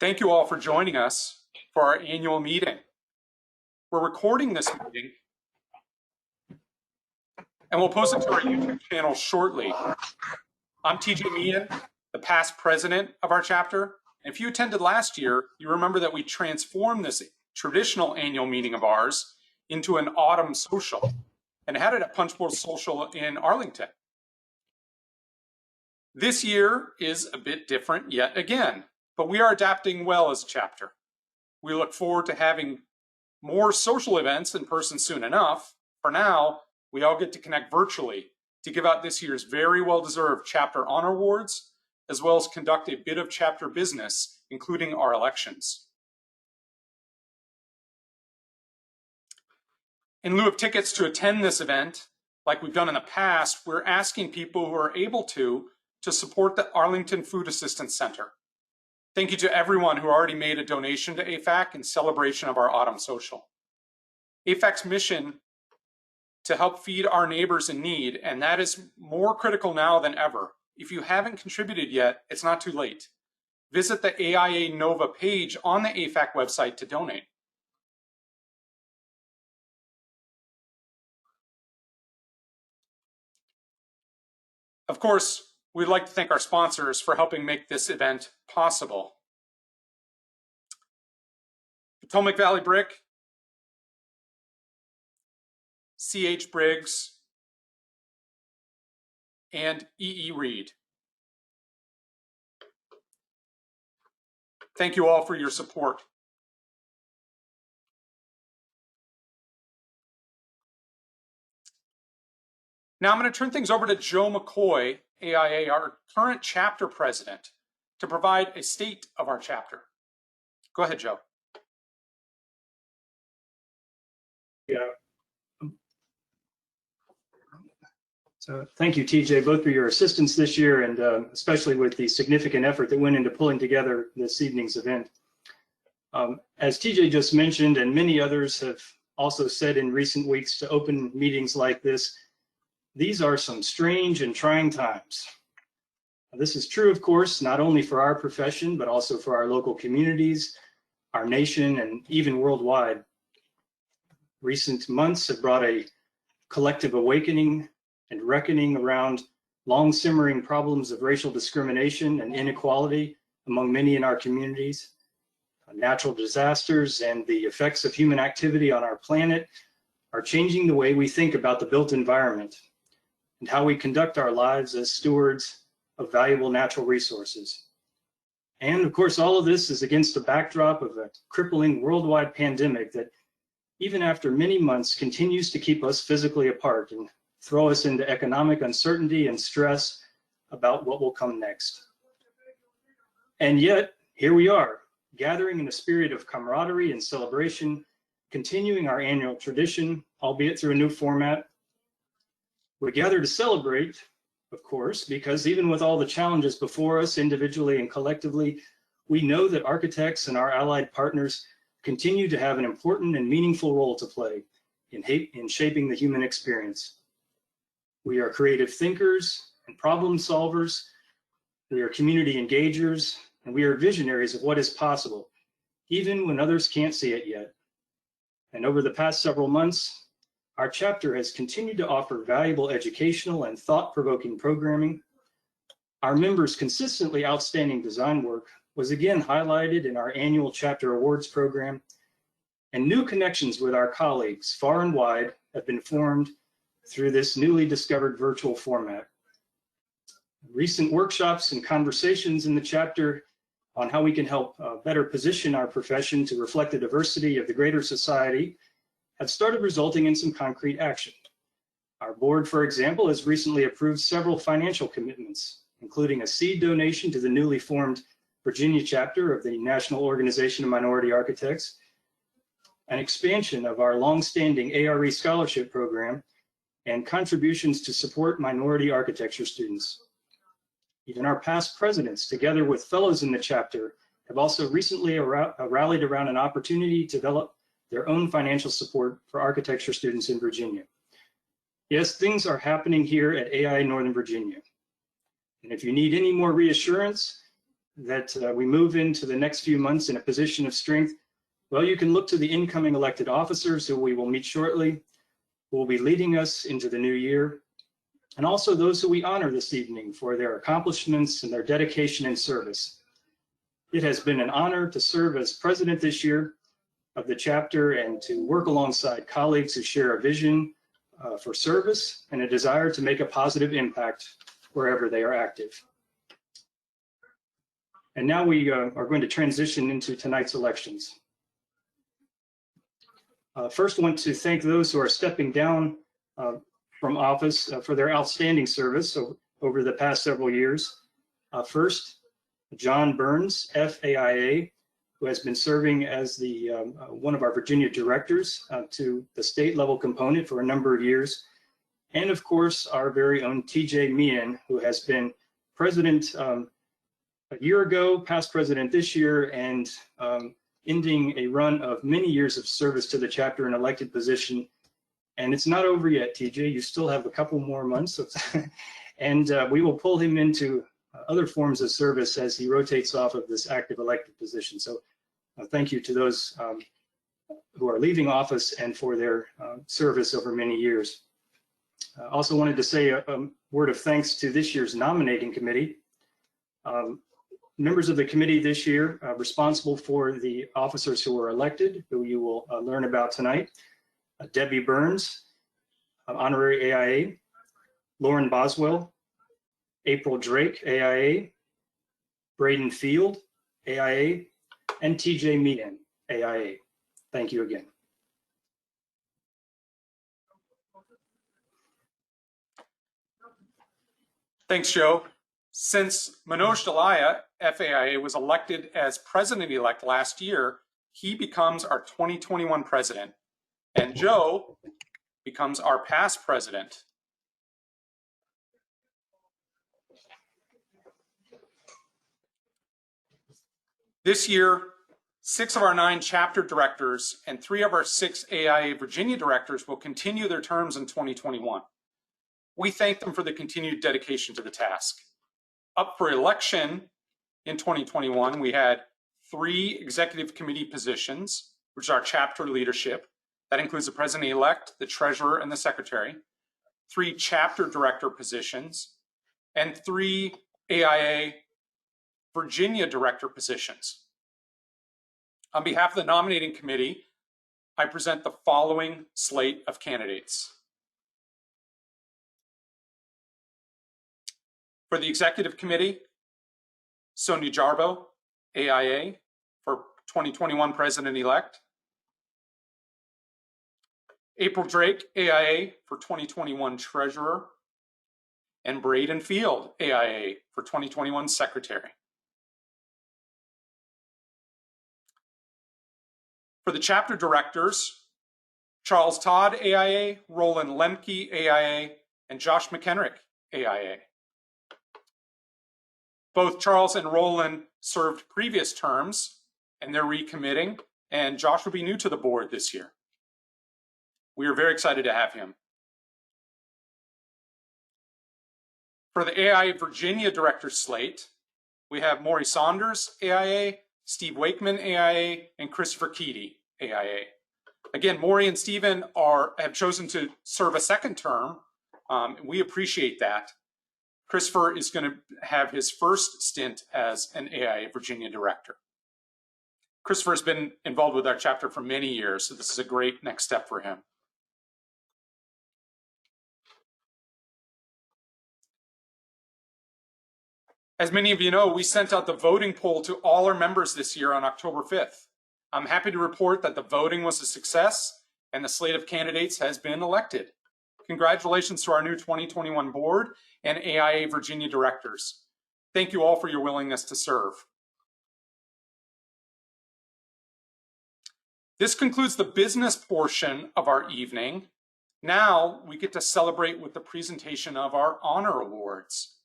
Thank you all for joining us for our annual meeting. We're recording this meeting and we'll post it to our YouTube channel shortly. I'm TJ Meehan, the past president of our chapter. And if you attended last year, you remember that we transformed this traditional annual meeting of ours into an autumn social and had it at Punch Bowl Social in Arlington. This year is a bit different yet again, but we are adapting well as a chapter. We look forward to having more social events in person soon enough. For now, we all get to connect virtually to give out this year's very well-deserved Chapter Honor Awards, as well as conduct a bit of chapter business, including our elections. In lieu of tickets to attend this event, like we've done in the past, we're asking people who are able to support the Arlington Food Assistance Center. Thank you to everyone who already made a donation to AFAC in celebration of our Autumn Social. AFAC's mission to help feed our neighbors in need, and that is more critical now than ever. If you haven't contributed yet, it's not too late. Visit the AIA Nova page on the AFAC website to donate. Of course, we'd like to thank our sponsors for helping make this event possible. Potomac Valley Brick, C.H. Briggs, and E.E. Reed. Thank you all for your support. Now I'm going to turn things over to Joe McCoy, AIA, our current chapter president, to provide a state of our chapter. Go ahead, Joe. Yeah. So thank you, TJ, both for your assistance this year and especially with the significant effort that went into pulling together this evening's event. As TJ just mentioned, and many others have also said in recent weeks to open meetings like this, these are some strange and trying times. This is true, of course, not only for our profession, but also for our local communities, our nation, and even worldwide. Recent months have brought a collective awakening and reckoning around long simmering problems of racial discrimination and inequality among many in our communities. Natural disasters and the effects of human activity on our planet are changing the way we think about the built environment and how we conduct our lives as stewards of valuable natural resources. And of course, all of this is against a backdrop of a crippling worldwide pandemic that, even after many months, continues to keep us physically apart and throw us into economic uncertainty and stress about what will come next. And yet, here we are, gathering in a spirit of camaraderie and celebration, continuing our annual tradition, albeit through a new format. We gather to celebrate, of course, because even with all the challenges before us individually and collectively, we know that architects and our allied partners continue to have an important and meaningful role to play in shaping the human experience. We are creative thinkers and problem solvers. We are community engagers, and we are visionaries of what is possible, even when others can't see it yet. And over the past several months, our chapter has continued to offer valuable educational and thought-provoking programming. Our members' consistently outstanding design work was again highlighted in our annual chapter awards program, and new connections with our colleagues far and wide have been formed through this newly discovered virtual format. Recent workshops and conversations in the chapter on how we can help better position our profession to reflect the diversity of the greater society have started resulting in some concrete action. Our board, for example, has recently approved several financial commitments, including a seed donation to the newly formed Virginia chapter of the National Organization of Minority Architects, an expansion of our longstanding ARE scholarship program, and contributions to support minority architecture students. Even our past presidents, together with fellows in the chapter, have also recently rallied around an opportunity to develop their own financial support for architecture students in Virginia. Yes, things are happening here at AIA Northern Virginia. And if you need any more reassurance, that we move into the next few months in a position of strength, well, you can look to the incoming elected officers who we will meet shortly, who will be leading us into the new year, and also those who we honor this evening for their accomplishments and their dedication and service. It has been an honor to serve as president this year of the chapter and to work alongside colleagues who share a vision for service and a desire to make a positive impact wherever they are active. And now we are going to transition into tonight's elections. First, I want to thank those who are stepping down from office for their outstanding service over the past several years. First, John Burns, FAIA, who has been serving as the one of our Virginia directors to the state level component for a number of years. And of course, our very own TJ Meehan, who has been president a year ago, past president this year, and ending a run of many years of service to the chapter in elected position. And it's not over yet, TJ. You still have a couple more months. And we will pull him into other forms of service as he rotates off of this active elected position. So thank you to those who are leaving office and for their service over many years. I also wanted to say a word of thanks to this year's nominating committee. Members of the committee this year responsible for the officers who were elected, who you will learn about tonight. Debbie Burns, honorary AIA, Lauren Boswell, April Drake, AIA, Braden Field, AIA, and TJ Meehan, AIA. Thank you again. Thanks, Joe. Since Manoj Dalaya, FAIA, was elected as president-elect last year, he becomes our 2021 president, and Joe becomes our past president. This year, 6 of our 9 chapter directors and 3 of our 6 AIA Virginia directors will continue their terms in 2021. We thank them for the continued dedication to the task. Up for election in 2021, we had 3 executive committee positions, which is our chapter leadership. That includes the president-elect, the treasurer, and the secretary. 3 chapter director positions, and 3 AIA Virginia director positions. On behalf of the nominating committee, I present the following slate of candidates. For the executive committee, Sonia Jarbo, AIA, for 2021 president-elect. April Drake, AIA, for 2021 treasurer. And Braden Field, AIA, for 2021 secretary. For the chapter directors, Charles Todd, AIA, Roland Lemke, AIA, and Josh McHenrick, AIA. Both Charles and Roland served previous terms, and they're recommitting, and Josh will be new to the board this year. We are very excited to have him. For the AIA Virginia director slate, we have Maury Saunders, AIA, Steve Wakeman, AIA, and Christopher Keedy, AIA. Again, Maury and Stephen have chosen to serve a second term. We appreciate that. Christopher is going to have his first stint as an AIA Virginia director. Christopher has been involved with our chapter for many years, so this is a great next step for him. As many of you know, we sent out the voting poll to all our members this year on October 5th. I'm happy to report that the voting was a success and the slate of candidates has been elected. Congratulations to our new 2021 board and AIA Virginia directors. Thank you all for your willingness to serve. This concludes the business portion of our evening. Now we get to celebrate with the presentation of our honor awards.